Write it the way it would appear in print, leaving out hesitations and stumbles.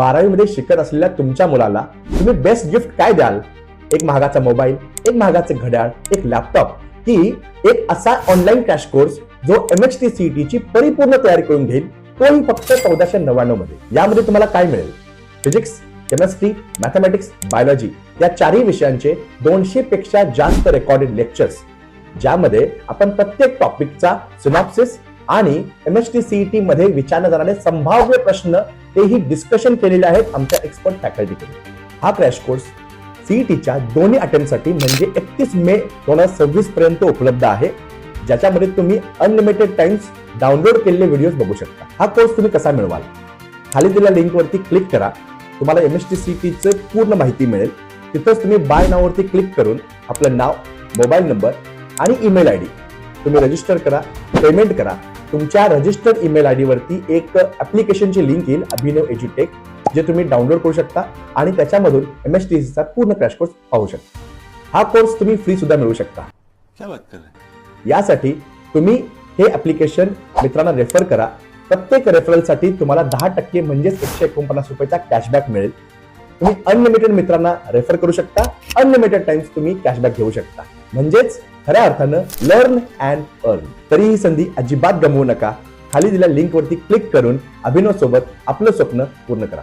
12वी मध्ये शिकत असलेल्या तुमच्या मुलाला तुम्ही बेस्ट गिफ्ट काय द्याल? एक महागाचा मोबाईल, एक महागाचे घड्याळ, एक लॅपटॉप की एक असा ऑनलाईन क्रॅश कोर्स जो MHT CET ची परिपूर्ण तयारी करून घेईल, तोही फक्त 1499 मध्ये. यामध्ये तुम्हाला काय मिळेल? फिजिक्स, केमिस्ट्री, मॅथमॅटिक्स, बायोलॉजी या चारही विषयांचे 200 पेक्षा जास्त रेकॉर्डेड लेक्चर्स, ज्यामध्ये आपण प्रत्येक टॉपिकचा सिनॉप्सिस आणि MHT CET मध्ये विचारले जाणारे संभाव्य प्रश्न तेही डिस्कशन केलेले आहेत आमच्या एक्सपर्ट फॅकल्टीकडून. हा क्रॅश कोर्स CETच्या दोन्ही अटेम्प्टसाठी म्हणजे 31 मे 2026 पर्यंत उपलब्ध आहे, ज्याच्यामध्ये तुम्ही अनलिमिटेड टाइम्स डाउनलोड केलेले व्हिडिओज बघू शकता. हा कोर्स तुम्ही कसा मिळवाल? खाली दिलेल्या लिंकवरती क्लिक करा. तुम्हाला MHT CETची पूर्ण माहिती मिळेल. तिथंच तुम्ही बाय नाव वरती क्लिक करून आपलं नाव, मोबाईल नंबर आणि ईमेल आयडी तुम्ही रजिस्टर करा, पेमेंट करा. तुमच्या रजिस्टर्ड ईमेल आयडी वरती एक ऍप्लिकेशनची लिंक येईल, अभिनव एज्युटेक, जे तुम्ही डाउनलोड करू शकता आणि त्याच्यामधून MHT चा पूर्ण क्रॅश कोर्स पाहू शकता. हा कोर्स तुम्ही फ्री सुद्धा मिळवू शकता. क्या बात कर रहे हैं? यासाठी तुम्ही हे ऍप्लिकेशन मित्रांना रेफर करा. प्रत्येक रेफरलसाठी तुम्हाला 10% म्हणजेच ₹149चा कॅशबॅक मिळेल. तुम्ही अनलिमिटेड मित्रांना रेफर करू शकता. अनलिमिटेड टाइम्स तुम्ही कॅशबॅक घेऊ शकता. म्हणजेच खऱ्या अर्थानं लर्न अँड अर्न. तरी ही संधी अजिबात गमवू नका. खाली दिलेल्या लिंक वरती क्लिक करून अभिनव सोबत आपलं स्वप्न पूर्ण करा.